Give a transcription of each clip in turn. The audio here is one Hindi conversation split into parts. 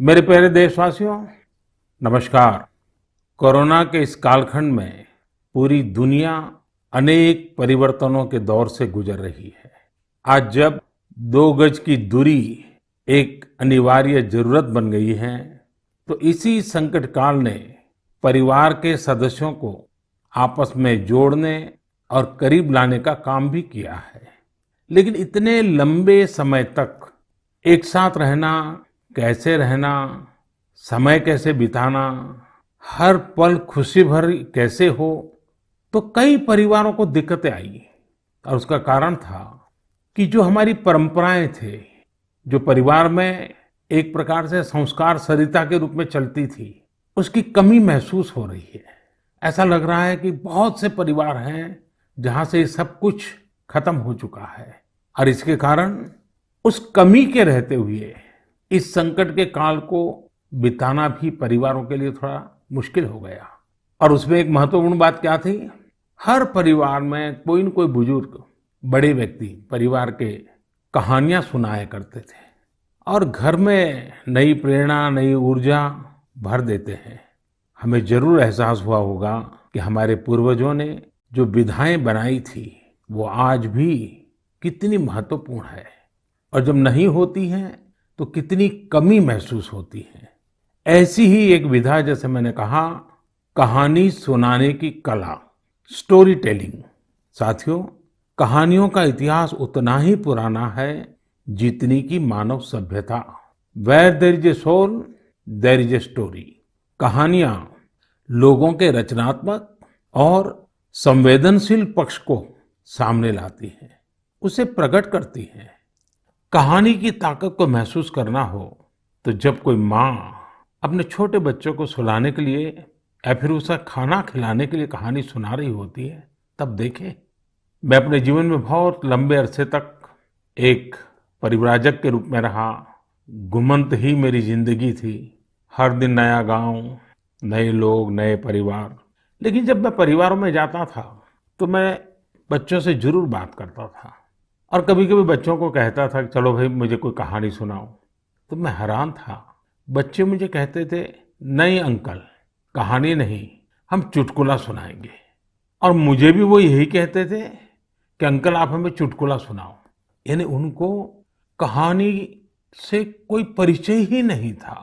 मेरे प्यारे देशवासियों, नमस्कार। कोरोना के इस कालखंड में पूरी दुनिया अनेक परिवर्तनों के दौर से गुजर रही है। आज जब 2 गज की दूरी एक अनिवार्य जरूरत बन गई है, तो इसी संकट काल ने परिवार के सदस्यों को आपस में जोड़ने और करीब लाने का काम भी किया है। लेकिन इतने लंबे समय तक एक साथ रहना, कैसे रहना, समय कैसे बिताना, हर पल खुशी भरी कैसे हो, तो कई परिवारों को दिक्कतें आई। और उसका कारण था कि जो हमारी परंपराएं थे, जो परिवार में एक प्रकार से संस्कार सरिता के रूप में चलती थी, उसकी कमी महसूस हो रही है। ऐसा लग रहा है कि बहुत से परिवार हैं जहां से ये सब कुछ खत्म हो चुका है, और इसके कारण उस कमी के रहते हुए इस संकट के काल को बिताना भी परिवारों के लिए थोड़ा मुश्किल हो गया। और उसमें एक महत्वपूर्ण बात क्या थी? हर परिवार में कोई न कोई बुजुर्ग, बड़े व्यक्ति परिवार के कहानियां सुनाया करते थे और घर में नई प्रेरणा, नई ऊर्जा भर देते हैं। हमें जरूर एहसास हुआ होगा कि हमारे पूर्वजों ने जो विधाएं बनाई थी, वो आज भी कितनी महत्वपूर्ण है, और जब नहीं होती हैं तो कितनी कमी महसूस होती है। ऐसी ही एक विधा, जैसे मैंने कहा, कहानी सुनाने की कला, स्टोरी टेलिंग। साथियों, कहानियों का इतिहास उतना ही पुराना है जितनी की मानव सभ्यता। Where there is a soul, there is a story. कहानियां लोगों के रचनात्मक और संवेदनशील पक्ष को सामने लाती हैं, उसे प्रकट करती हैं। कहानी की ताकत को महसूस करना हो तो जब कोई माँ अपने छोटे बच्चों को सुलाने के लिए या फिर उसे खाना खिलाने के लिए कहानी सुना रही होती है, तब देखें। मैं अपने जीवन में बहुत लंबे अरसे तक एक परिव्राजक के रूप में रहा। घुमंत ही मेरी जिंदगी थी। हर दिन नया गांव, नए लोग, नए परिवार। लेकिन जब मैं परिवारों में जाता था तो मैं बच्चों से जरूर बात करता था, और कभी कभी बच्चों को कहता था कि चलो भाई मुझे कोई कहानी सुनाओ। तो मैं हैरान था। बच्चे मुझे कहते थे, नहीं अंकल, कहानी नहीं, हम चुटकुला सुनाएंगे। और मुझे भी वो यही कहते थे कि अंकल आप हमें चुटकुला सुनाओ। यानी उनको कहानी से कोई परिचय ही नहीं था।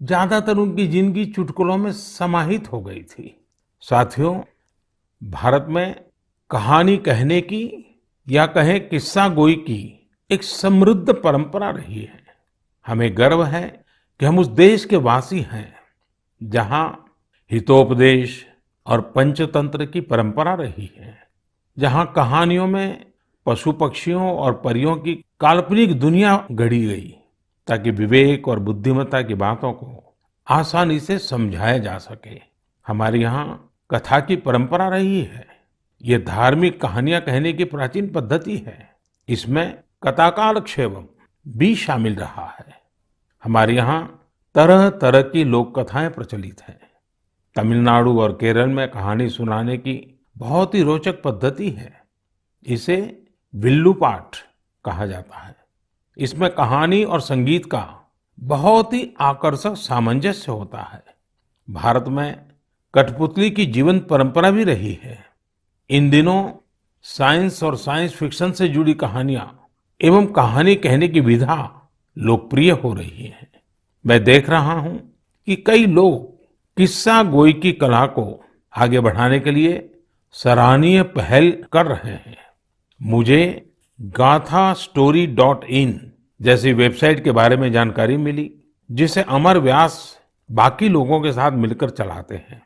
ज्यादातर उनकी जिंदगी चुटकुलों में समाहित हो गई थी। साथियों, भारत में कहानी कहने की या कहें किस्सा गोई की एक समृद्ध परंपरा रही है। हमें गर्व है कि हम उस देश के वासी हैं जहां हितोपदेश और पंचतंत्र की परंपरा रही है, जहां कहानियों में पशु पक्षियों और परियों की काल्पनिक दुनिया गढ़ी गई ताकि विवेक और बुद्धिमत्ता की बातों को आसानी से समझाया जा सके। हमारे यहाँ कथा की परंपरा रही है। ये धार्मिक कहानियां कहने की प्राचीन पद्धति है। इसमें कथाकालक्षेपम भी शामिल रहा है। हमारे यहाँ तरह तरह की लोक कथाएं प्रचलित हैं। तमिलनाडु और केरल में कहानी सुनाने की बहुत ही रोचक पद्धति है। इसे विल्लू पाठ कहा जाता है। इसमें कहानी और संगीत का बहुत ही आकर्षक सामंजस्य होता है। भारत में कठपुतली की जीवंत परंपरा भी रही है। इन दिनों साइंस और साइंस फिक्शन से जुड़ी कहानियां एवं कहानी कहने की विधा लोकप्रिय हो रही है। मैं देख रहा हूं कि कई लोग किस्सा गोई की कला को आगे बढ़ाने के लिए सराहनीय पहल कर रहे हैं। मुझे gaathastory.in जैसी वेबसाइट के बारे में जानकारी मिली, जिसे अमर व्यास बाकी लोगों के साथ मिलकर चलाते हैं।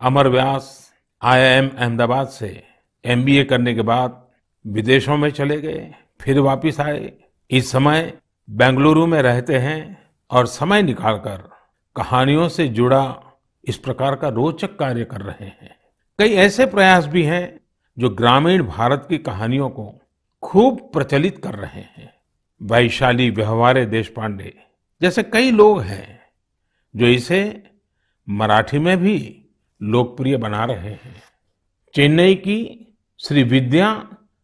अमर व्यास IIM अहमदाबाद से MBA करने के बाद विदेशों में चले गए, फिर वापस आए। इस समय बेंगलुरु में रहते हैं और समय निकालकर कहानियों से जुड़ा इस प्रकार का रोचक कार्य कर रहे हैं। कई ऐसे प्रयास भी हैं जो ग्रामीण भारत की कहानियों को खूब प्रचलित कर रहे हैं। वैशाली व्यवहारे देशपांडे जैसे कई लोग हैं जो इसे मराठी में भी लोकप्रिय बना रहे हैं। चेन्नई की श्री विद्या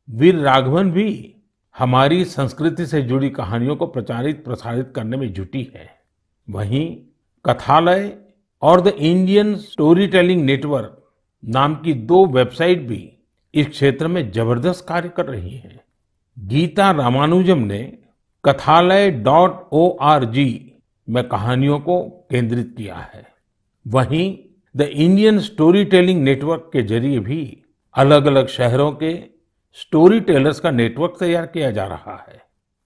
वीर राघवन भी हमारी संस्कृति से जुड़ी कहानियों को प्रचारित प्रसारित करने में जुटी है। वहीं कथालय और the Indian story telling network नाम की दो वेबसाइट भी इस क्षेत्र में जबरदस्त कार्य कर रही हैं। गीता रामानुजम ने kathalaya.org में कहानियों को केंद्रित किया है। वहीं the Indian story telling network के जरिए भी अलग-अलग शहरों के स्टोरी टेलर्स का नेटवर्क तैयार किया जा रहा है।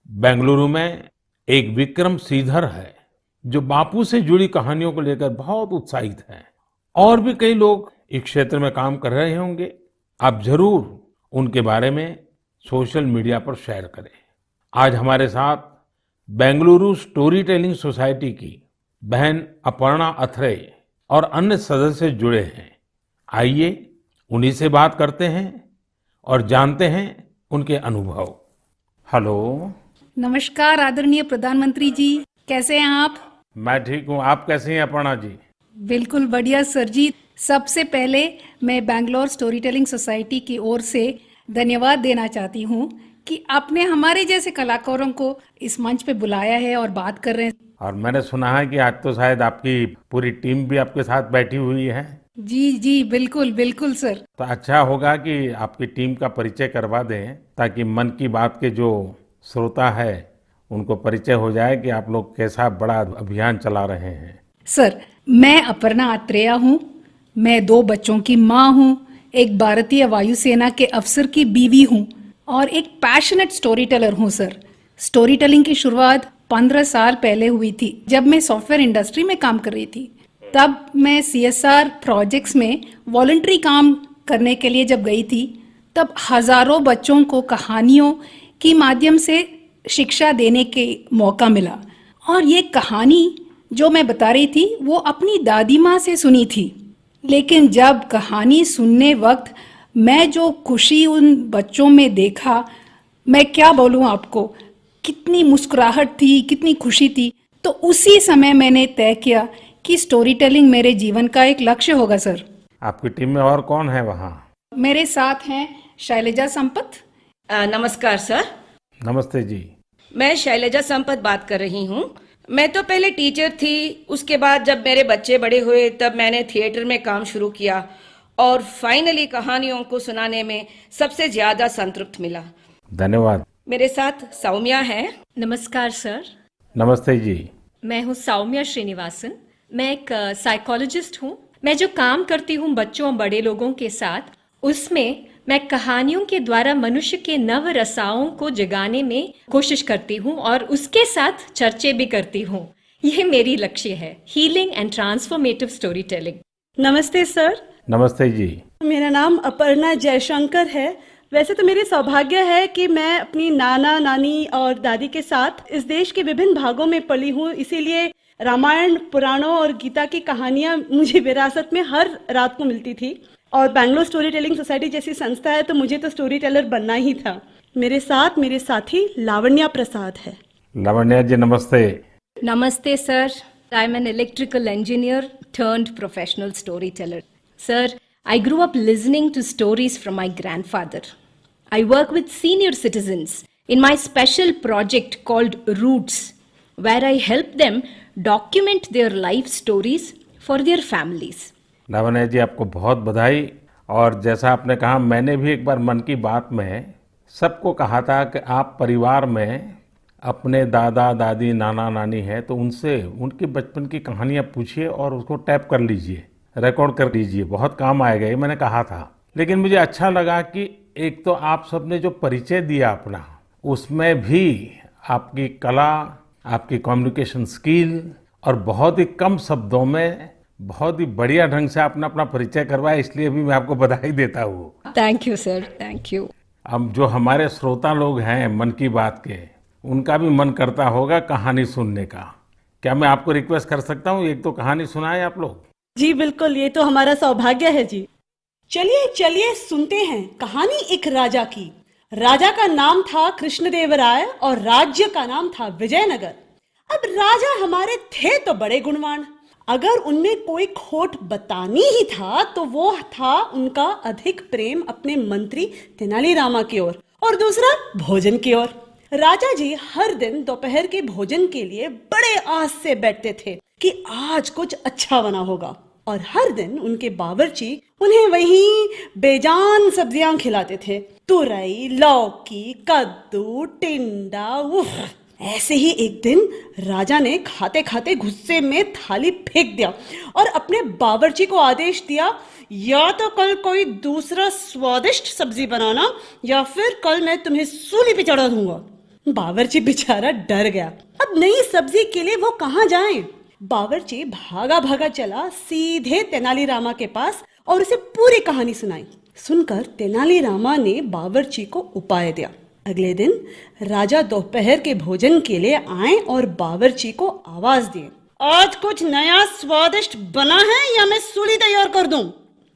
बेंगलुरु में एक विक्रम श्रीधर है जो बापू से जुड़ी कहानियों को लेकर बहुत उत्साहित हैं। और भी कई लोग इस क्षेत्र में काम कर रहे होंगे। आप जरूर उनके बारे में सोशल मीडिया पर शेयर करें। आज हमारे साथ बेंगलुरु स्टोरी टेलिंग सोसाइटी की बहन अपर्णा अथरे और अन्य सदस्य जुड़े हैं। आइए उन्हीं से बात करते हैं और जानते हैं उनके अनुभव। हेलो। नमस्कार आदरणीय प्रधानमंत्री जी, कैसे हैं आप? मैं ठीक हूँ, आप कैसे हैं अपर्णा जी? बिल्कुल बढ़िया सर जी। सबसे पहले मैं बैंगलोर स्टोरी टेलिंग सोसाइटी की ओर से धन्यवाद देना चाहती हूँ कि आपने हमारे जैसे कलाकारों को इस मंच पे बुलाया है और बात कर रहे हैं। और मैंने सुना है कि आज तो शायद आपकी पूरी टीम भी आपके साथ बैठी हुई है। जी जी बिल्कुल बिल्कुल सर। तो अच्छा होगा कि आपकी टीम का परिचय करवा दें ताकि मन की बात के जो श्रोता है उनको परिचय हो जाए कि आप लोग कैसा बड़ा अभियान चला रहे हैं। सर, मैं अपर्णा अत्रेया हूँ। मैं 2 बच्चों की माँ हूँ, एक भारतीय वायुसेना के अफसर की बीवी हूँ और एक पैशनेट स्टोरी टेलर हूँ सर। स्टोरी टेलिंग की शुरुआत 15 साल पहले हुई थी जब मैं सॉफ्टवेयर इंडस्ट्री में काम कर रही थी। तब मैं CSR प्रोजेक्ट्स में वॉलंटरी काम करने के लिए जब गई थी, तब हजारों बच्चों को कहानियों के माध्यम से शिक्षा देने के मौका मिला। और ये कहानी जो मैं बता रही थी वो अपनी दादी माँ से सुनी थी। लेकिन जब कहानी सुनने वक्त मैं जो खुशी उन बच्चों में देखा, मैं क्या बोलूँ आपको, कितनी मुस्कुराहट थी, कितनी खुशी थी। तो उसी समय मैंने तय किया कि स्टोरी टेलिंग मेरे जीवन का एक लक्ष्य होगा सर। आपकी टीम में और कौन है वहाँ? मेरे साथ हैं शैलजा संपत। नमस्कार सर। नमस्ते जी। मैं शैलजा संपत बात कर रही हूँ। मैं तो पहले टीचर थी, उसके बाद जब मेरे बच्चे बड़े हुए तब मैंने थिएटर में काम शुरू किया और फाइनली कहानियों को सुनाने में सबसे ज्यादा संतृप्त मिला। धन्यवाद। मेरे साथ सौम्या है। नमस्कार सर। नमस्ते जी। मैं हूँ सौम्या श्रीनिवासन। मैं एक साइकोलॉजिस्ट हूँ। मैं जो काम करती हूँ बच्चों और बड़े लोगों के साथ, उसमें मैं कहानियों के द्वारा मनुष्य के नव रसाओं को जगाने में कोशिश करती हूँ और उसके साथ चर्चे भी करती हूँ। ये मेरी लक्ष्य है, healing and transformative story telling. नमस्ते सर। नमस्ते जी। मेरा नाम अपर्णा जयशंकर है। वैसे तो मेरी सौभाग्य है कि मैं अपनी नाना नानी और दादी के साथ इस देश के विभिन्न भागों में पली हूँ, इसीलिए रामायण, पुराणों और गीता की कहानियाँ मुझे विरासत में हर रात को मिलती थी। और बैंगलोर स्टोरी टेलिंग सोसाइटी जैसी संस्था है तो मुझे तो स्टोरी टेलर बनना ही था। मेरे साथ मेरे साथी लावण्या प्रसाद है। लावण्या जी नमस्ते। नमस्ते sir. I am an electrical engineer turned professional storyteller. Sir, I grew up listening to stories from my grandfather. I work with senior citizens in my special project called Roots, where I help them document their life stories for their families. Lavanya ji आपको बहुत बधाई। और जैसा आपने कहा, मैंने भी एक बार मन की बात में सबको कहा था कि आप परिवार में अपने दादा दादी नाना नानी है तो उनसे उनके बचपन की कहानियाँ पूछिए और उसको टैप कर लीजिए, रिकॉर्ड कर लीजिए, बहुत काम आएगा, ये मैंने कहा था। लेकिन मुझे अच्छा लगा कि एक तो आप सबने जो परिचय दिया अपना, उसमें भी आपकी कला, आपकी कम्युनिकेशन स्किल और बहुत ही कम शब्दों में बहुत ही बढ़िया ढंग से आपने अपना परिचय करवाया, इसलिए भी मैं आपको बधाई देता हूँ। Thank you sir, thank you. अब जो हमारे श्रोता लोग हैं मन की बात के, उनका भी मन करता होगा कहानी सुनने का। क्या मैं आपको रिक्वेस्ट कर सकता हूँ, एक तो कहानी सुनाएं आप लोग? जी बिल्कुल, ये तो हमारा सौभाग्य है जी। चलिए चलिए सुनते हैं कहानी एक राजा की। राजा का नाम था कृष्णदेवराय और राज्य का नाम था विजयनगर। अब राजा हमारे थे तो बड़े गुणवान, अगर उनमें कोई खोट बतानी ही था तो वो था उनका अधिक प्रेम अपने मंत्री तेनालीरामा की ओर और दूसरा भोजन की ओर। राजा जी हर दिन दोपहर के भोजन के लिए बड़े आस से बैठते थे कि आज कुछ अच्छा बना होगा, और हर दिन उनके बावर्ची उन्हें वही बेजान सब्जियां खिलाते थे। तुरई, लौकी, कद्दू, टिंडा, उफ। ऐसे ही एक दिन राजा ने खाते खाते गुस्से में थाली फेंक दिया और अपने बावर्ची को आदेश दिया, या तो कल कोई दूसरा स्वादिष्ट सब्जी बनाना या फिर कल मैं तुम्हें सूली पे चढ़ा दूंगा। बावर्ची बेचारा डर गया। अब नई सब्जी के लिए वो कहाँ जाए? बावर्ची भागा भागा चला सीधे तेनालीरामा के पास और उसे पूरी कहानी सुनाई। सुनकर तेनालीरामा ने बावर्ची को उपाय दिया। अगले दिन राजा दोपहर के भोजन के लिए आए और बावर्ची को आवाज दिए, आज कुछ नया स्वादिष्ट बना है या मैं सूली तैयार कर दूं?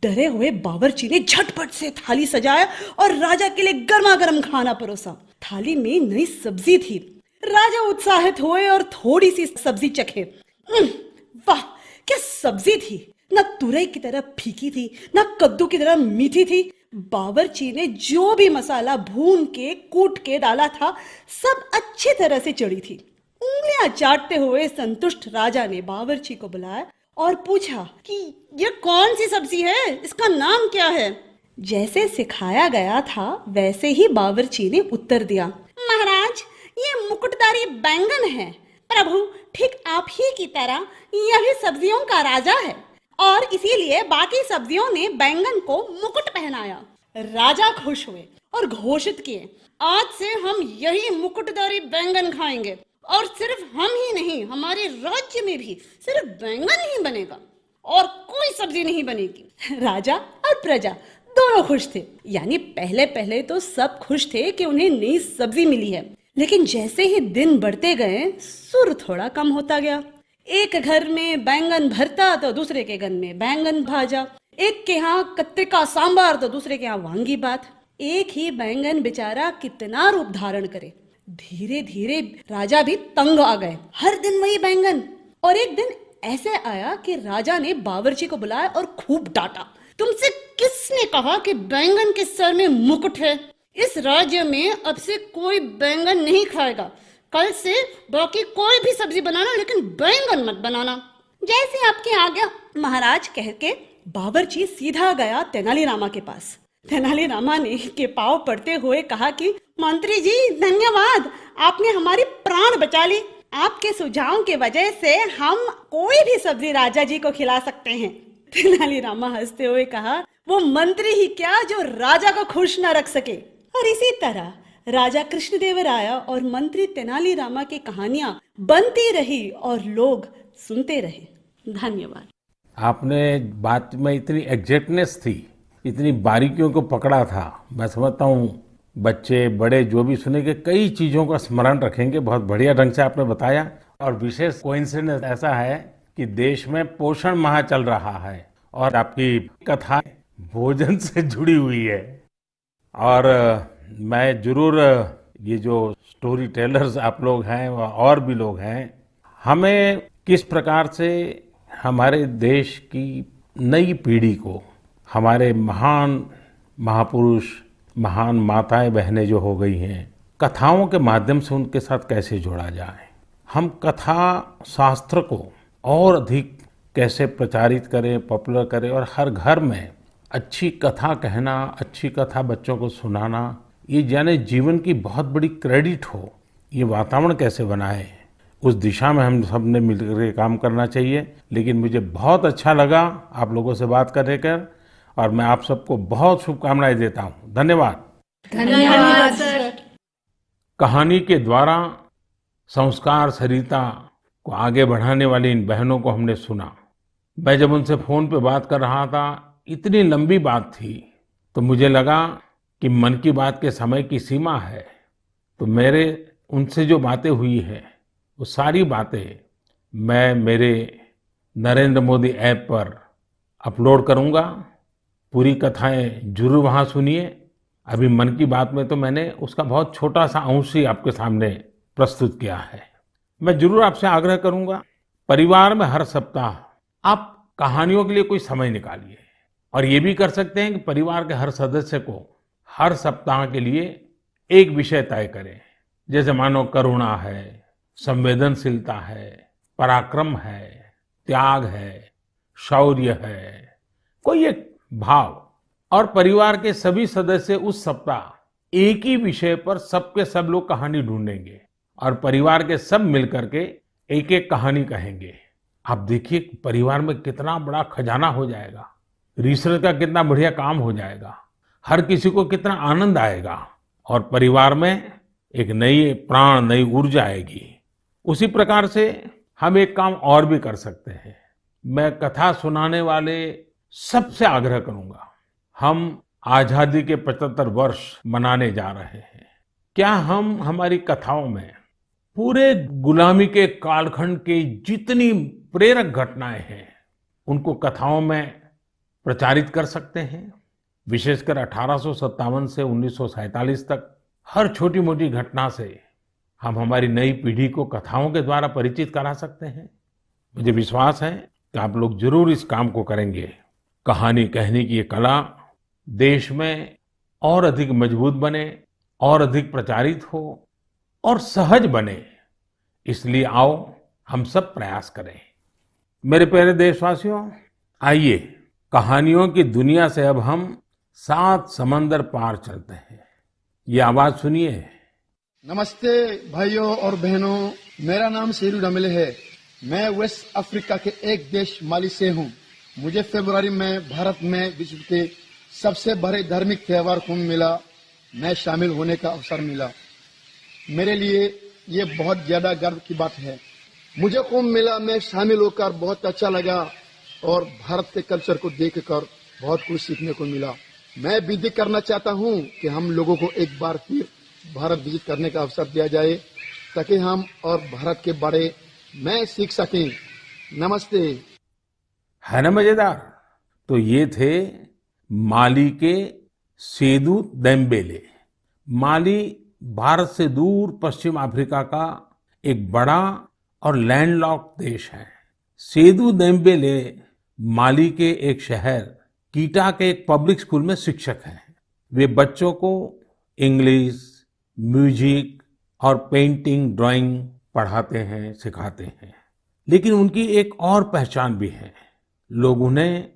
डरे हुए बावर्ची ने झटपट से थाली सजाया और राजा के लिए गर्मा गर्म खाना परोसा। थाली में नई सब्जी थी। राजा उत्साहित हुए और थोड़ी सी सब्जी चखे। वाह, क्या सब्जी थी! न तुरई की तरह फीकी थी, न कद्दू की तरह मीठी थी। बावर्ची ने जो भी मसाला भून के कूट के डाला था, सब अच्छी तरह से चढ़ी थी। उंगलियां चाटते हुए संतुष्ट राजा ने बावर्ची को बुलाया और पूछा कि ये कौन सी सब्जी है, इसका नाम क्या है? जैसे सिखाया गया था वैसे ही बावर्ची ने उत्तर दिया, महाराज, ये मुकुटधारी बैंगन है। प्रभु, ठीक आप ही की तरह यह भी सब्जियों का राजा है और इसीलिए बाकी सब्जियों ने बैंगन को मुकुट पहनाया। राजा खुश हुए और घोषित किए, आज से हम यही मुकुटधारी बैंगन खाएंगे और सिर्फ हम ही नहीं, हमारे राज्य में भी सिर्फ बैंगन ही बनेगा और कोई सब्जी नहीं बनेगी। राजा और प्रजा दोनों खुश थे। यानी पहले पहले तो सब खुश थे कि उन्हें नई सब्जी मिली है, लेकिन जैसे ही दिन बढ़ते गए सुर थोड़ा कम होता गया। एक घर में बैंगन भरता तो दूसरे के घर में बैंगन भाजा, एक के यहाँ कत्ते का सांबार तो दूसरे के यहाँ वांगी बात। एक ही बैंगन बेचारा कितना रूप धारण करे। धीरे धीरे राजा भी तंग आ गए। हर दिन वही बैंगन। और एक दिन ऐसे आया कि राजा ने बावर्ची को बुलाया और खूब डांटा, तुमसे किसने कहा कि बैंगन के सर में मुकुट है? इस राज्य में अब से कोई बैंगन नहीं खाएगा। कल से बाकी कोई भी सब्जी बनाना, लेकिन बैंगन मत बनाना। जैसे आपकी आज्ञा महाराज, कह के बावर्ची सीधा गया तेनालीरामा के पास। तेनालीरामा ने के पांव पड़ते हुए कहा कि मंत्री जी धन्यवाद, आपने हमारी प्राण बचा ली। आपके सुझाव के वजह से हम कोई भी सब्जी राजा जी को खिला सकते हैं। तेनालीरामा हंसते हुए कहा, वो मंत्री ही क्या जो राजा को खुश न रख सके। और इसी तरह राजा कृष्णदेवराया और मंत्री तेनालीरामा की कहानियां बनती रही और लोग सुनते रहे। धन्यवाद। आपने बात में इतनी एग्जैक्टनेस थी, इतनी बारीकियों को पकड़ा था। मैं समझता हूँ बच्चे बड़े जो भी सुनेंगे कई चीज़ों का स्मरण रखेंगे। बहुत बढ़िया ढंग से आपने बताया। और विशेष कोइंसिडेंस ऐसा है कि देश में पोषण माह चल रहा है और आपकी कथा भोजन से जुड़ी हुई है। और मैं जरूर ये जो स्टोरी टेलर्स आप लोग हैं और भी लोग हैं, हमें किस प्रकार से हमारे देश की नई पीढ़ी को हमारे महान महापुरुष, महान माताएं बहनें जो हो गई हैं, कथाओं के माध्यम से उनके साथ कैसे जोड़ा जाए। हम कथा शास्त्र को और अधिक कैसे प्रचारित करें, पॉपुलर करें और हर घर में अच्छी कथा कहना, अच्छी कथा बच्चों को सुनाना, ये जाने जीवन की बहुत बड़ी क्रेडिट हो। ये वातावरण कैसे बनाए, उस दिशा में हम सब ने मिलकर काम करना चाहिए। लेकिन मुझे बहुत अच्छा लगा आप लोगों से बात करने कर और मैं आप सबको बहुत शुभकामनाएं देता हूँ। धन्यवाद। धन्यवाद सर। कहानी के द्वारा संस्कार सरिता को आगे बढ़ाने वाली इन बहनों को हमने सुना। मैं जब उनसे फोन पे बात कर रहा था, इतनी लंबी बात थी, तो मुझे लगा कि मन की बात के समय की सीमा है, तो मेरे उनसे जो बातें हुई है वो सारी बातें मैं मेरे नरेंद्र मोदी ऐप पर अपलोड करूंगा। पूरी कथाएं जरूर वहां सुनिए। अभी मन की बात में तो मैंने उसका बहुत छोटा सा अंश ही आपके सामने प्रस्तुत किया है। मैं जरूर आपसे आग्रह करूंगा, परिवार में हर सप्ताह आप कहानियों के लिए कोई समय निकालिए और ये भी कर सकते हैं कि परिवार के हर सदस्य को हर सप्ताह के लिए एक विषय तय करें जैसे मानो करुणा है, संवेदनशीलता है, पराक्रम है, त्याग है, शौर्य है, कोई एक भाव। और परिवार के सभी सदस्य उस सप्ताह एक ही विषय पर सबके सब लोग कहानी ढूंढेंगे और परिवार के सब मिलकर के एक एक कहानी कहेंगे। आप देखिए परिवार में कितना बड़ा खजाना हो जाएगा, रिसर्च का कितना बढ़िया काम हो जाएगा, हर किसी को कितना आनंद आएगा और परिवार में एक नई प्राण, नई ऊर्जा आएगी। उसी प्रकार से हम एक काम और भी कर सकते हैं। मैं कथा सुनाने वाले सबसे आग्रह करूंगा, हम आजादी के 75 वर्ष मनाने जा रहे हैं। क्या हम हमारी कथाओं में पूरे गुलामी के कालखंड की जितनी प्रेरक घटनाएं हैं उनको कथाओं में प्रचारित कर सकते हैं? विशेषकर 1857 से 1947 तक हर छोटी मोटी घटना से हम हमारी नई पीढ़ी को कथाओं के द्वारा परिचित करा सकते हैं। मुझे विश्वास है कि आप लोग जरूर इस काम को करेंगे। कहानी कहने की ये कला देश में और अधिक मजबूत बने, और अधिक प्रचारित हो और सहज बने, इसलिए आओ हम सब प्रयास करें। मेरे प्यारे देशवासियों, आइए कहानियों की दुनिया से अब हम 7 समंदर पार चलते हैं। ये आवाज सुनिए। नमस्ते भाइयों और बहनों, मेरा नाम शेरू डमले है। मैं वेस्ट अफ्रीका के एक देश माली से हूँ। मुझे फरवरी में भारत में विश्व के सबसे बड़े धार्मिक त्योहार कुंभ मेला में शामिल होने का अवसर मिला। मेरे लिए ये बहुत ज्यादा गर्व की बात है। मुझे कुंभ मेला में शामिल होकर बहुत अच्छा लगा और भारत के कल्चर को देखकर बहुत कुछ सीखने को मिला। मैं विनती करना चाहता हूँ कि हम लोगों को एक बार फिर भारत विजिट करने का अवसर दिया जाए ताकि हम और भारत के बारे में सीख सकें। नमस्ते। है ना मजेदार? तो ये थे माली के सेदू देम्बेले। माली भारत से दूर पश्चिम अफ्रीका का एक बड़ा और लैंडलॉक्ड देश है। सेदू देम्बेले माली के एक शहर कीटा के एक पब्लिक स्कूल में शिक्षक हैं। वे बच्चों को इंग्लिश, म्यूजिक और पेंटिंग, ड्राइंग पढ़ाते हैं, सिखाते हैं। लेकिन उनकी एक और पहचान भी है। लोग उन्हें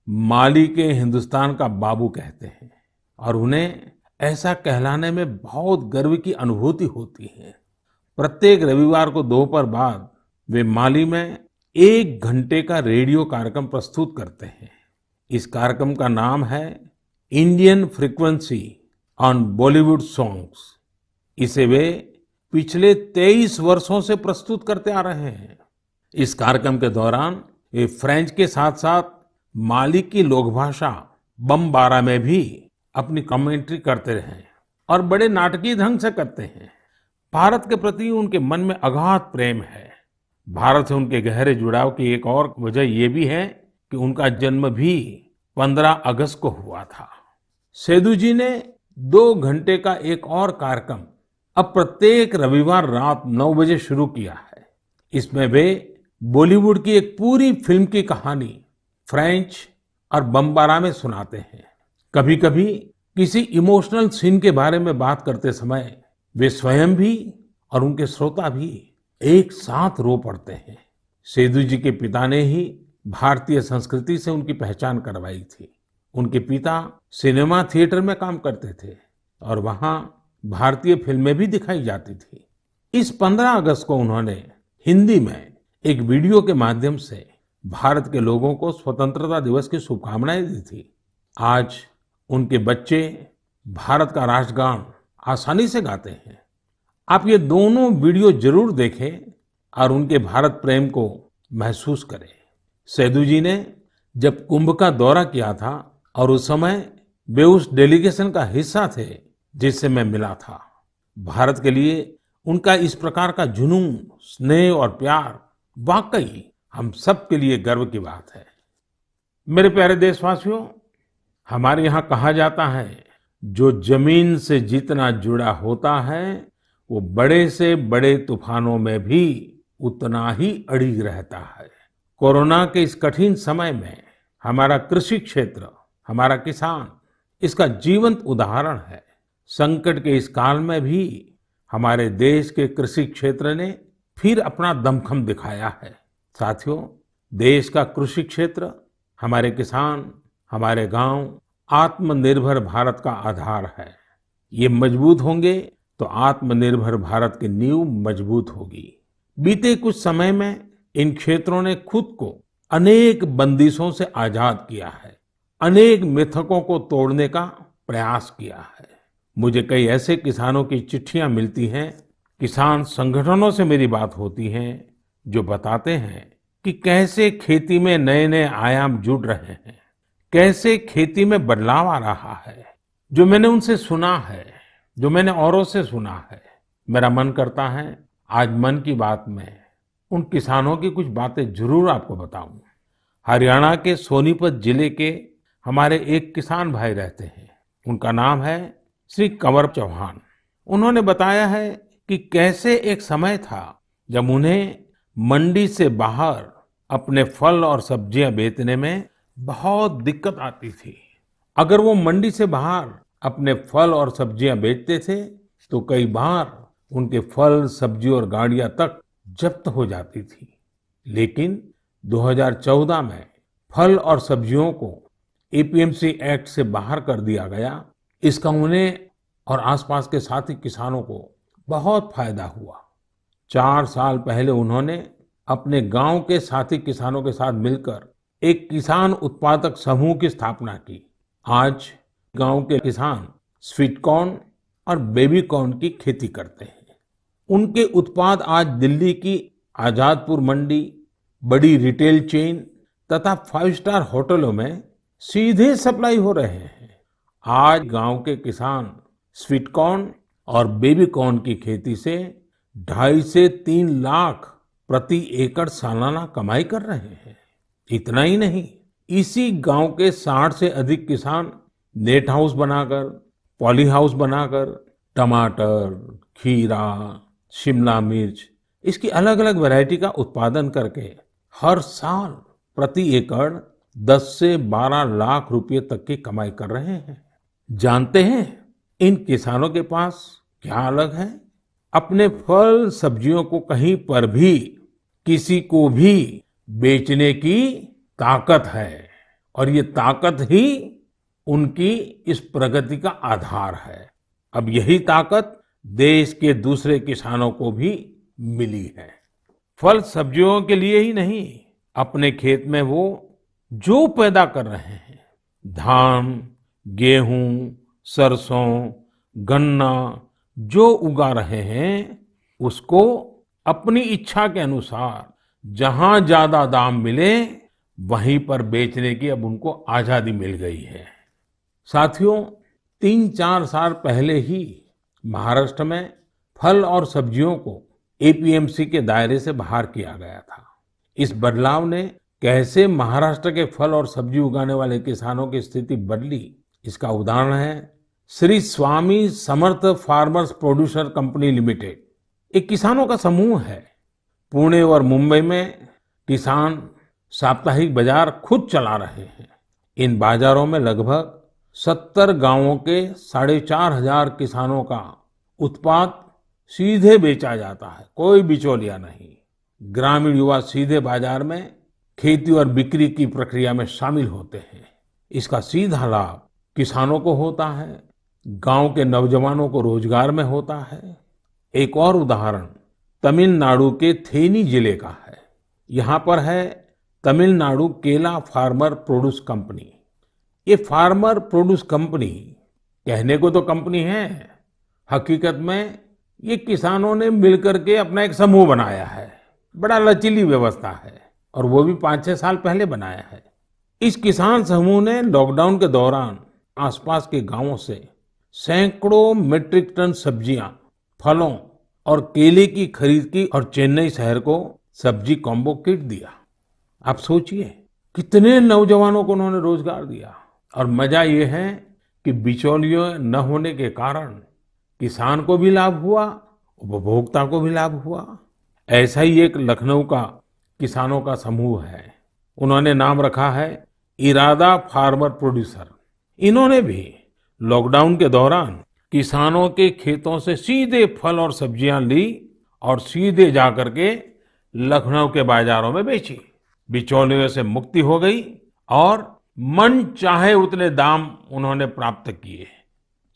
माली के हिंदुस्तान का बाबू कहते हैं और उन्हें ऐसा कहलाने में बहुत गर्व की अनुभूति होती है। प्रत्येक रविवार को दोपहर बाद वे माली में 1 घंटे का रेडियो कार्यक्रम प्रस्तुत करते हैं। इस कार्यक्रम का नाम है Indian frequency on Bollywood songs. इसे वे पिछले 23 वर्षों से प्रस्तुत करते आ रहे हैं। इस कार्यक्रम के दौरान वे फ्रेंच के साथ साथ माली की लोक भाषा बमबारा में भी अपनी कमेंट्री करते रहे और बड़े नाटकीय ढंग से करते हैं। भारत के प्रति उनके मन में अगाध प्रेम है। भारत से उनके गहरे जुड़ाव की एक और वजह ये भी है कि उनका जन्म भी 15 अगस्त को हुआ था। सेदू जी ने 2 घंटे का एक और कार्यक्रम अब प्रत्येक रविवार रात 9 बजे शुरू किया है। इसमें वे बॉलीवुड की एक पूरी फिल्म की कहानी फ्रेंच और बमबारा में सुनाते हैं। कभी कभी किसी इमोशनल सीन के बारे में बात करते समय वे स्वयं भी और उनके श्रोता भी एक साथ रो पड़ते हैं। सेदू जी के पिता ने ही भारतीय संस्कृति से उनकी पहचान करवाई थी। उनके पिता सिनेमा थिएटर में काम करते थे और वहां भारतीय फिल्में भी दिखाई जाती थी। इस 15 अगस्त को उन्होंने हिंदी में एक वीडियो के माध्यम से भारत के लोगों को स्वतंत्रता दिवस की शुभकामनाएं दी थी। आज उनके बच्चे भारत का राष्ट्रगान आसानी से गाते हैं। आप ये दोनों वीडियो जरूर देखें और उनके भारत प्रेम को महसूस करें। सेदू जी ने जब कुंभ का दौरा किया था और उस समय वे उस डेलीगेशन का हिस्सा थे जिससे मैं मिला था। भारत के लिए उनका इस प्रकार का जुनून, स्नेह और प्यार वाकई हम सब के लिए गर्व की बात है। मेरे प्यारे देशवासियों, हमारे यहाँ कहा जाता है जो जमीन से जितना जुड़ा होता है वो बड़े से बड़े तूफानों में भी उतना ही अड़िग रहता है। कोरोना के इस कठिन समय में हमारा कृषि क्षेत्र, हमारा किसान इसका जीवंत उदाहरण है। संकट के इस काल में भी हमारे देश के कृषि क्षेत्र ने फिर अपना दमखम दिखाया है। साथियों, देश का कृषि क्षेत्र, हमारे किसान, हमारे गांव आत्मनिर्भर भारत का आधार है। ये मजबूत होंगे तो आत्मनिर्भर भारत की नींव मजबूत होगी। बीते कुछ समय में इन क्षेत्रों ने खुद को अनेक बंदिशों से आजाद किया है, अनेक मिथकों को तोड़ने का प्रयास किया है। मुझे कई ऐसे किसानों की चिट्ठियां मिलती हैं, किसान संगठनों से मेरी बात होती है, जो बताते हैं कि कैसे खेती में नए नए आयाम जुड़ रहे हैं, कैसे खेती में बदलाव आ रहा है। जो मैंने उनसे सुना है, जो मैंने औरों से सुना है, मेरा मन करता है आज मन की बात में उन किसानों की कुछ बातें जरूर आपको बताऊं। हरियाणा के सोनीपत जिले के हमारे एक किसान भाई रहते हैं, उनका नाम है श्री कंवर चौहान। उन्होंने बताया है कि कैसे एक समय था जब उन्हें मंडी से बाहर अपने फल और सब्जियां बेचने में बहुत दिक्कत आती थी। अगर वो मंडी से बाहर अपने फल और सब्जियां बेचते थे तो कई बार उनके फल, सब्जी और गाड़ियां तक जब्त हो जाती थी। लेकिन 2014 में फल और सब्जियों को एपीएमसी एक्ट से बाहर कर दिया गया। इसका उन्हें और आसपास के साथी किसानों को बहुत फायदा हुआ। 4 साल पहले उन्होंने अपने गांव के साथी किसानों के साथ मिलकर एक किसान उत्पादक समूह की स्थापना की। आज गांव के किसान स्वीट कॉर्न और बेबी कॉर्न की खेती करते हैं। उनके उत्पाद आज दिल्ली की आजादपुर मंडी, बड़ी रिटेल चेन तथा 5 स्टार होटलों में सीधे सप्लाई हो रहे हैं। आज गांव के किसान स्वीट कॉर्न और बेबी कॉर्न की खेती से 2.5 से 3 लाख प्रति एकड़ सालाना कमाई कर रहे हैं। इतना ही नहीं, इसी गांव के 60 से अधिक किसान नेट हाउस बनाकर, पॉली हाउस बनाकर टमाटर, खीरा, शिमला मिर्च, इसकी अलग अलग वैरायटी का उत्पादन करके हर साल प्रति एकड़ 10 से 12 लाख रुपए तक की कमाई कर रहे हैं। जानते हैं इन किसानों के पास क्या अलग है? अपने फल सब्जियों को कहीं पर भी किसी को भी बेचने की ताकत है, और ये ताकत ही उनकी इस प्रगति का आधार है। अब यही ताकत देश के दूसरे किसानों को भी मिली है। फल सब्जियों के लिए ही नहीं, अपने खेत में वो जो पैदा कर रहे हैं, धान, गेहूं, सरसों, गन्ना जो उगा रहे हैं, उसको अपनी इच्छा के अनुसार जहां ज्यादा दाम मिले वहीं पर बेचने की अब उनको आजादी मिल गई है। साथियों, 3-4 साल पहले ही महाराष्ट्र में फल और सब्जियों को एपीएमसी के दायरे से बाहर किया गया था। इस बदलाव ने कैसे महाराष्ट्र के फल और सब्जी उगाने वाले किसानों की स्थिति बदली, इसका उदाहरण है Shri Swami Samarth farmers producer company limited. एक किसानों का समूह है। पुणे और मुंबई में किसान साप्ताहिक बाजार खुद चला रहे हैं। इन बाजारों में लगभग 70 गांवों के 4,500 किसानों का उत्पाद सीधे बेचा जाता है, कोई बिचौलिया नहीं। ग्रामीण युवा सीधे बाजार में खेती और बिक्री की प्रक्रिया में शामिल होते हैं। इसका सीधा लाभ किसानों को होता है, गांव के नौजवानों को रोजगार में होता है। एक और उदाहरण तमिलनाडु के थेनी जिले का है। यहाँ पर है तमिलनाडु केला फार्मर प्रोड्यूस कंपनी। ये फार्मर प्रोड्यूस कंपनी कहने को तो कंपनी है, हकीकत में ये किसानों ने मिलकर के अपना एक समूह बनाया है। बड़ा लचीली व्यवस्था है और वो भी 5-6 साल पहले बनाया है। इस किसान समूह ने लॉकडाउन के दौरान आसपास के गांवों से सैकड़ों मीट्रिक टन सब्जियां, फलों और केले की खरीद की और चेन्नई शहर को सब्जी कॉम्बो किट दिया। आप सोचिए कितने नौजवानों को उन्होंने रोजगार दिया। और मजा ये है कि बिचौलियों न होने के कारण किसान को भी लाभ हुआ, उपभोक्ता को भी लाभ हुआ। ऐसा ही एक लखनऊ का किसानों का समूह है। उन्होंने नाम रखा है इरादा फार्मर प्रोड्यूसर। इन्होंने भी लॉकडाउन के दौरान किसानों के खेतों से सीधे फल और सब्जियां ली और सीधे जाकर के लखनऊ के बाजारों में बेची। बिचौलियों से मुक्ति हो गई और मन चाहे उतने दाम उन्होंने प्राप्त किए।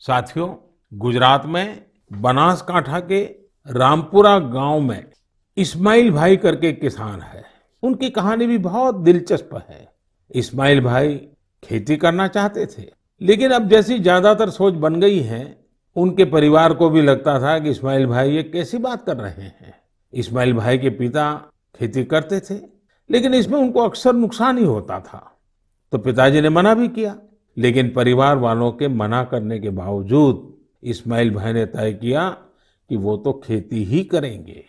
साथियों, गुजरात में बनासकांठा के रामपुरा गांव में इस्माइल भाई करके एक किसान है। उनकी कहानी भी बहुत दिलचस्प है। इस्माइल भाई खेती करना चाहते थे, लेकिन अब जैसी ज्यादातर सोच बन गई है, उनके परिवार को भी लगता था कि इस्माइल भाई ये कैसी बात कर रहे हैं। इस्माइल भाई के पिता खेती करते थे, लेकिन इसमें उनको अक्सर नुकसान ही होता था। तो पिताजी ने मना भी किया, लेकिन परिवार वालों के मना करने के बावजूद इस्माइल भाई ने तय किया कि वो तो खेती ही करेंगे।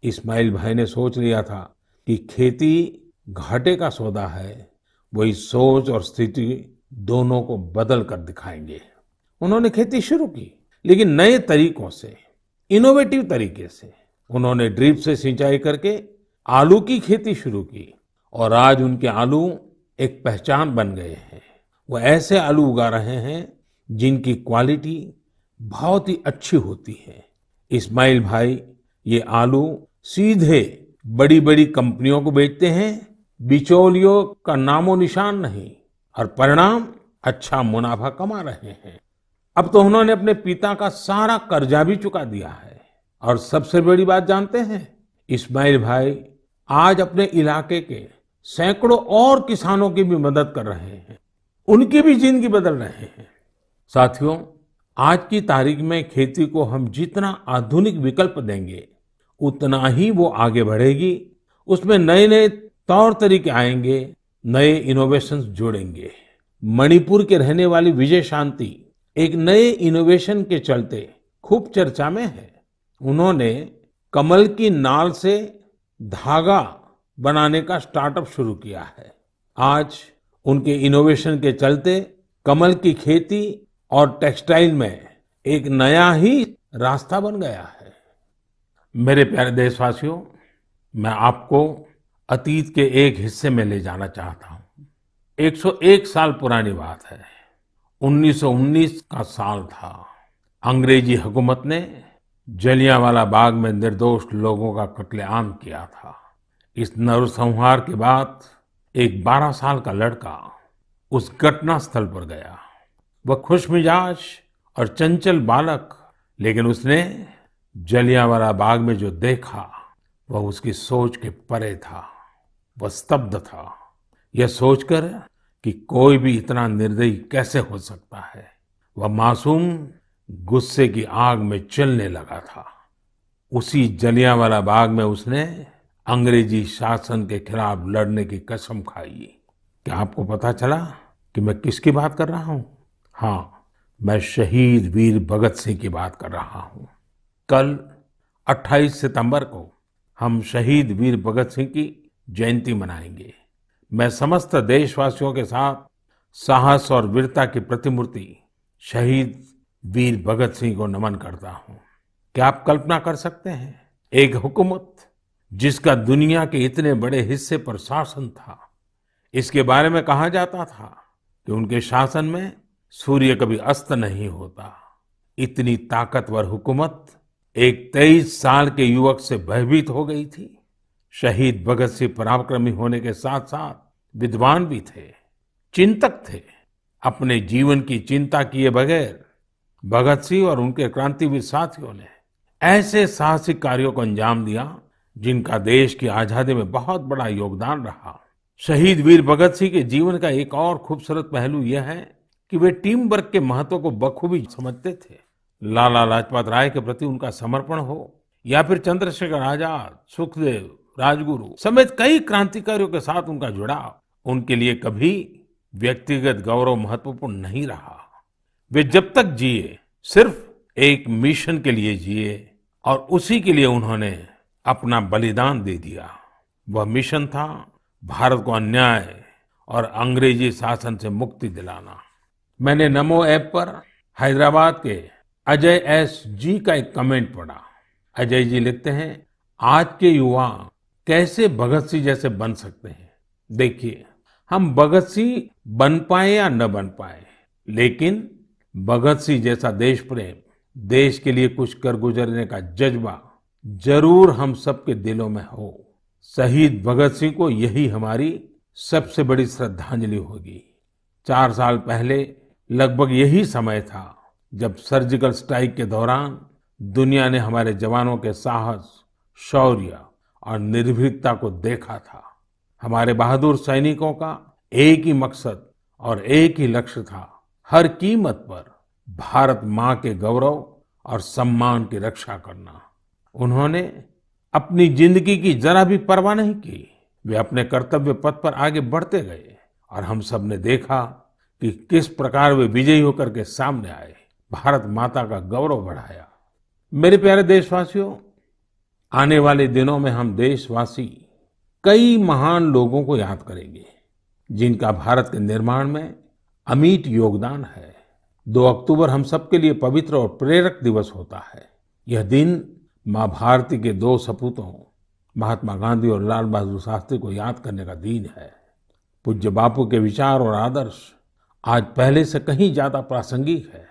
इस्माइल भाई ने सोच लिया था कि खेती घाटे का सौदा है। वही सोच और स्थिति दोनों को बदल कर दिखाएंगे। उन्होंने खेती शुरू की, लेकिन नए तरीकों से, इनोवेटिव तरीके से। उन्होंने ड्रिप से सिंचाई करके आलू की खेती शुरू की और आज उनके आलू एक पहचान बन गए हैं। वो ऐसे आलू उगा रहे हैं जिनकी क्वालिटी बहुत ही अच्छी होती है। इस्माइल भाई ये आलू सीधे बड़ी बड़ी कंपनियों को बेचते हैं। बिचौलियों का नामो निशान नहीं, और परिणाम अच्छा मुनाफा कमा रहे हैं। अब तो उन्होंने अपने पिता का सारा कर्जा भी चुका दिया है। और सबसे बड़ी बात जानते हैं, इस्माइल भाई आज अपने इलाके के सैकड़ों और किसानों की भी मदद कर रहे हैं। उनकी भी जिंदगी बदल रहे हैं। साथियों, आज की तारीख में खेती को हम जितना आधुनिक विकल्प देंगे, उतना ही वो आगे बढ़ेगी। उसमें नए नए तौर तरीके आएंगे, नए इनोवेशंस जुड़ेंगे। मणिपुर के रहने वाली विजय शांति एक नए इनोवेशन के चलते खूब चर्चा में है। उन्होंने कमल की नाल से धागा बनाने का स्टार्टअप शुरू किया है। आज उनके इनोवेशन के चलते कमल की खेती और टेक्सटाइल में एक नया ही रास्ता बन गया है। मेरे प्यारे देशवासियों, मैं आपको अतीत के एक हिस्से में ले जाना चाहता हूँ। 101 साल पुरानी बात है। 1919 का साल था। अंग्रेजी हुकूमत ने जलियांवाला बाग में निर्दोष लोगों का कत्लेआम किया था। इस नरसंहार के बाद एक 12 साल का लड़का उस घटना स्थल पर गया। वह खुशमिजाज और चंचल बालक, लेकिन उसने जलियांवाला बाग में जो देखा वह उसकी सोच के परे था। वह स्तब्ध था, यह सोचकर कि कोई भी इतना निर्दयी कैसे हो सकता है। वह मासूम गुस्से की आग में जलने लगा था। उसी जलियांवाला बाग में उसने अंग्रेजी शासन के खिलाफ लड़ने की कसम खाई। क्या आपको पता चला कि मैं किसकी बात कर रहा हूं? हाँ, मैं शहीद वीर भगत सिंह की बात कर रहा हूं। कल 28 सितंबर को हम शहीद वीर भगत सिंह की जयंती मनाएंगे। मैं समस्त देशवासियों के साथ साहस और वीरता की प्रतिमूर्ति शहीद वीर भगत सिंह को नमन करता हूं। क्या आप कल्पना कर सकते हैं, एक हुकूमत जिसका दुनिया के इतने बड़े हिस्से पर शासन था, इसके बारे में कहा जाता था कि उनके शासन में सूर्य कभी अस्त नहीं होता। इतनी ताकतवर हुकूमत एक 23 साल के युवक से भयभीत हो गई थी। शहीद भगत सिंह पराक्रमी होने के साथ साथ विद्वान भी थे, चिंतक थे। अपने जीवन की चिंता किए बगैर भगत सिंह और उनके क्रांतिवीर साथियों ने ऐसे साहसिक कार्यों को अंजाम दिया जिनका देश की आजादी में बहुत बड़ा योगदान रहा। शहीद वीर भगत सिंह के जीवन का एक और खूबसूरत पहलू यह है कि वे टीम वर्क के महत्व को बखूबी समझते थे। लाला लाजपत राय के प्रति उनका समर्पण हो या फिर चंद्रशेखर आजाद, सुखदेव, राजगुरु समेत कई क्रांतिकारियों के साथ उनका जुड़ाव उनके लिए कभी व्यक्तिगत गौरव महत्वपूर्ण नहीं रहा। वे जब तक जिए सिर्फ एक मिशन के लिए जिए और उसी के लिए उन्होंने अपना बलिदान दे दिया। वह मिशन था भारत को अन्याय और अंग्रेजी शासन से मुक्ति दिलाना। मैंने नमो ऐप पर हैदराबाद के अजय एस जी का एक कमेंट पढ़ा। अजय जी लिखते हैं, आज के युवा कैसे भगत सिंह जैसे बन सकते हैं। देखिए, हम भगत सिंह बन पाए या न बन पाए, लेकिन भगत सिंह जैसा देश प्रेम देश के लिए कुछ कर गुजरने का जज्बा जरूर हम सबके दिलों में हो। शहीद भगत सिंह को यही हमारी सबसे बड़ी श्रद्धांजलि होगी। 4 साल पहले लगभग यही समय था जब सर्जिकल स्ट्राइक के दौरान दुनिया ने हमारे जवानों के साहस, शौर्य और निर्भीकता को देखा था। हमारे बहादुर सैनिकों का एक ही मकसद और एक ही लक्ष्य था, हर कीमत पर भारत माँ के गौरव और सम्मान की रक्षा करना। उन्होंने अपनी जिंदगी की जरा भी परवाह नहीं की। वे अपने कर्तव्य पथ पर आगे बढ़ते गए और हम सब ने देखा कि किस प्रकार वे विजयी होकर के सामने आए, भारत माता का गौरव बढ़ाया। मेरे प्यारे देशवासियों, आने वाले दिनों में हम देशवासी कई महान लोगों को याद करेंगे जिनका भारत के निर्माण में अमिट योगदान है। 2 अक्टूबर हम सबके लिए पवित्र और प्रेरक दिवस होता है। यह दिन माँ भारती के 2 सपूतों महात्मा गांधी और लाल बहादुर शास्त्री को याद करने का दिन है। पूज्य बापू के विचार और आदर्श आज पहले से कहीं ज्यादा प्रासंगिक है।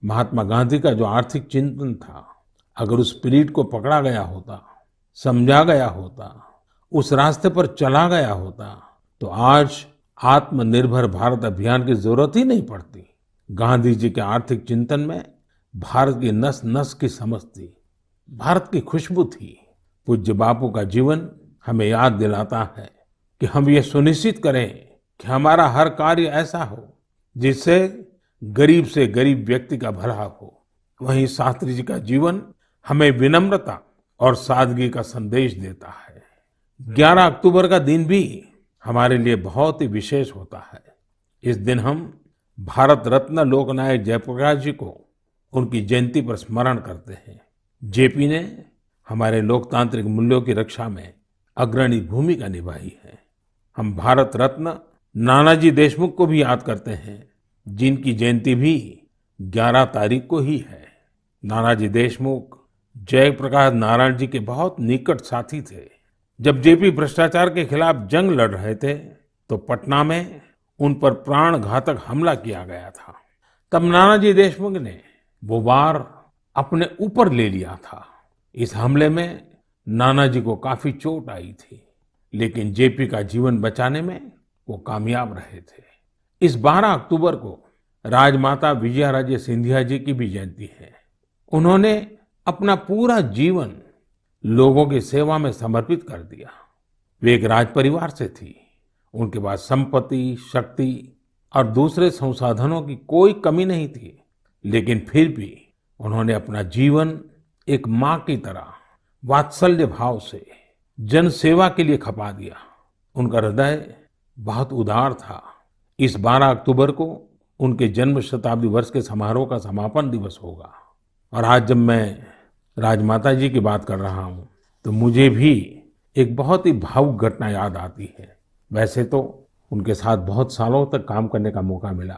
महात्मा गांधी का जो आर्थिक चिंतन था, अगर उस स्पिरिट को पकड़ा गया होता, समझा गया होता, उस रास्ते पर चला गया होता, तो आज आत्मनिर्भर भारत अभियान की जरूरत ही नहीं पड़ती। गांधी जी के आर्थिक चिंतन में भारत की नस नस की समझ थी, भारत की खुशबू थी। पूज्य बापू का जीवन हमें याद दिलाता है कि हम ये सुनिश्चित करें कि हमारा हर कार्य ऐसा हो जिससे गरीब से गरीब व्यक्ति का भला हो। वहीं शास्त्री जी का जीवन हमें विनम्रता और सादगी का संदेश देता है। 11 अक्टूबर का दिन भी हमारे लिए बहुत ही विशेष होता है। इस दिन हम भारत रत्न लोकनायक जयप्रकाश जी को उनकी जयंती पर स्मरण करते हैं। जेपी ने हमारे लोकतांत्रिक मूल्यों की रक्षा में अग्रणी भूमिका निभाई है। हम भारत रत्न नानाजी देशमुख को भी याद करते हैं, जिनकी जयंती भी 11 तारीख को ही है। नानाजी देशमुख जयप्रकाश नारायण जी के बहुत निकट साथी थे। जब जेपी भ्रष्टाचार के खिलाफ जंग लड़ रहे थे तो पटना में उन पर प्राण घातक हमला किया गया था। तब नानाजी देशमुख ने वो वार अपने ऊपर ले लिया था। इस हमले में नानाजी को काफी चोट आई थी, लेकिन जेपी का जीवन बचाने में वो कामयाब रहे थे। इस 12 अक्टूबर को राजमाता विजयाराजे सिंधिया जी की भी जयंती है। उन्होंने अपना पूरा जीवन लोगों की सेवा में समर्पित कर दिया। वे एक राज परिवार से थी। उनके पास संपत्ति, शक्ति और दूसरे संसाधनों की कोई कमी नहीं थी, लेकिन फिर भी उन्होंने अपना जीवन एक माँ की तरह वात्सल्य भाव से जन सेवा के लिए खपा दिया। उनका हृदय बहुत उदार था। इस 12 अक्टूबर को उनके जन्म शताब्दी वर्ष के समारोह का समापन दिवस होगा। और आज जब मैं राजमाता जी की बात कर रहा हूँ तो मुझे भी एक बहुत ही भावुक घटना याद आती है। वैसे तो उनके साथ बहुत सालों तक काम करने का मौका मिला,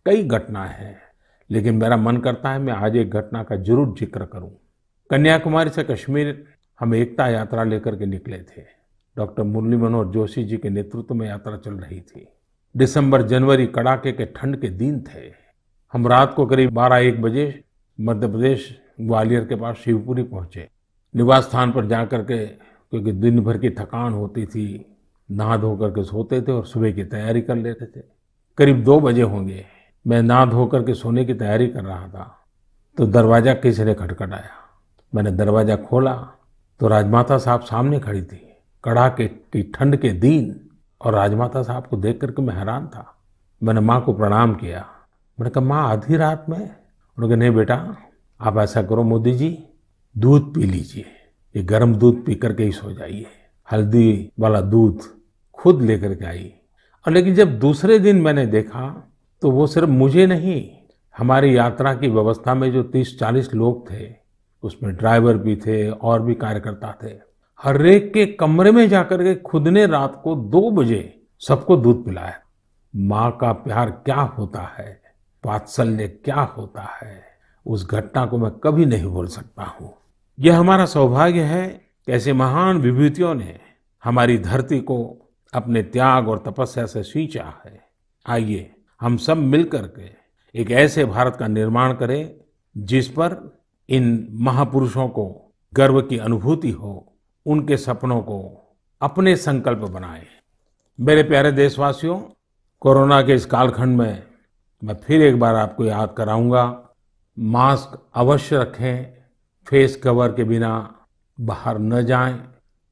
कई घटनाएं हैं, लेकिन मेरा मन करता है मैं आज एक घटना का जरूर जिक्र करूं। कन्याकुमारी से कश्मीर हम एकता यात्रा लेकर के निकले थे। डॉक्टर मुरली मनोहर जोशी जी के नेतृत्व में यात्रा चल रही थी। दिसंबर जनवरी कड़ाके के ठंड के दिन थे। हम रात को करीब 12-1 बजे मध्य प्रदेश ग्वालियर के पास शिवपुरी पहुंचे। निवास स्थान पर जाकर के, क्योंकि दिन भर की थकान होती थी, नहा धो करके सोते थे और सुबह की तैयारी कर लेते थे। करीब 2 बजे होंगे, मैं नहा धो करके सोने की तैयारी कर रहा था तो दरवाजा किसी ने खटखटाया। मैंने दरवाजा खोला तो राजमाता साहब सामने खड़ी थी। कड़ाके की ठंड के दिन और राजमाता साहब को देख करके मैं हैरान था। मैंने माँ को प्रणाम किया। मैंने कहा, माँ आधी रात में? उन्होंने कहा, नहीं बेटा, आप ऐसा करो मोदी जी, दूध पी लीजिए, ये गर्म दूध पी करके ही सो जाइए। हल्दी वाला दूध खुद लेकर के आई। और लेकिन जब दूसरे दिन मैंने देखा तो वो सिर्फ मुझे नहीं, हमारी यात्रा की व्यवस्था में जो 30-40 लोग थे, उसमें ड्राइवर भी थे और भी कार्यकर्ता थे, हर एक के कमरे में जाकर के खुद ने रात को 2 बजे सबको दूध पिलाया। माँ का प्यार क्या होता है, वात्सल्य क्या होता है, उस घटना को मैं कभी नहीं भूल सकता हूँ। यह हमारा सौभाग्य है कि ऐसे महान विभूतियों ने हमारी धरती को अपने त्याग और तपस्या से सींचा है। आइए हम सब मिलकर के एक ऐसे भारत का निर्माण करें जिस पर इन महापुरुषों को गर्व की अनुभूति हो, उनके सपनों को अपने संकल्प बनाएं। मेरे प्यारे देशवासियों, कोरोना के इस कालखंड में मैं फिर एक बार आपको याद कराऊंगा, मास्क अवश्य रखें, फेस कवर के बिना बाहर न जाएं,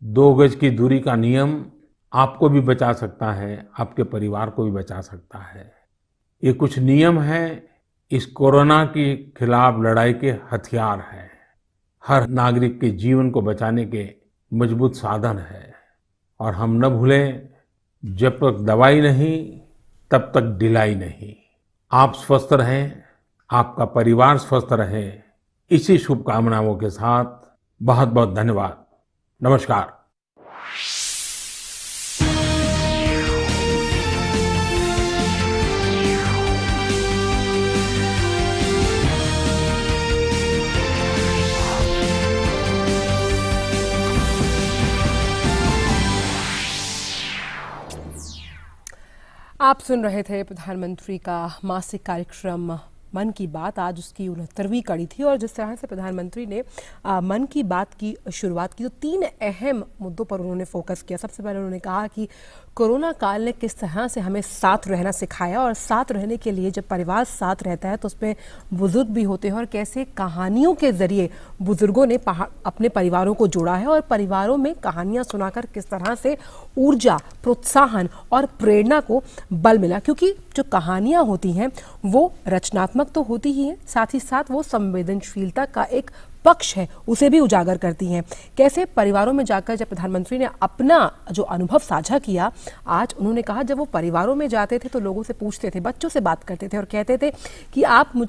2 गज की दूरी का नियम आपको भी बचा सकता है, आपके परिवार को भी बचा सकता है। ये कुछ नियम हैं, इस कोरोना के खिलाफ लड़ाई के हथियार हैं, हर नागरिक के जीवन को बचाने के मजबूत साधन है। और हम न भूलें, जब तक दवाई नहीं तब तक ढिलाई नहीं। आप स्वस्थ रहें, आपका परिवार स्वस्थ रहे, इसी शुभकामनाओं के साथ बहुत बहुत धन्यवाद। नमस्कार। आप सुन रहे थे प्रधानमंत्री का मासिक कार्यक्रम मन की बात। आज उसकी 69वीं कड़ी थी और जिस तरह से प्रधानमंत्री ने मन की बात की शुरुआत की तो 3 अहम मुद्दों पर उन्होंने फोकस किया। सबसे पहले उन्होंने कहा कि कोरोना काल ने किस तरह से हमें साथ रहना सिखाया और साथ रहने के लिए जब परिवार साथ रहता है तो उसमें बुजुर्ग भी होते हैं और कैसे कहानियों के जरिए बुजुर्गों ने अपने परिवारों को जोड़ा है और परिवारों में कहानियां सुनाकर किस तरह से ऊर्जा, प्रोत्साहन और प्रेरणा को बल मिला। क्योंकि जो कहानियां होती हैं वो रचनात्मक तो होती ही हैं, साथ ही साथ वो संवेदनशीलता का एक पक्ष है उसे भी उजागर करती हैं। कैसे परिवारों में जाकर जब प्रधानमंत्री ने अपना जो अनुभव साझा किया, आज उन्होंने कहा जब वो परिवारों में जाते थे तो लोगों से पूछते थे, बच्चों से बात करते थे और कहते थे कि आप मुझे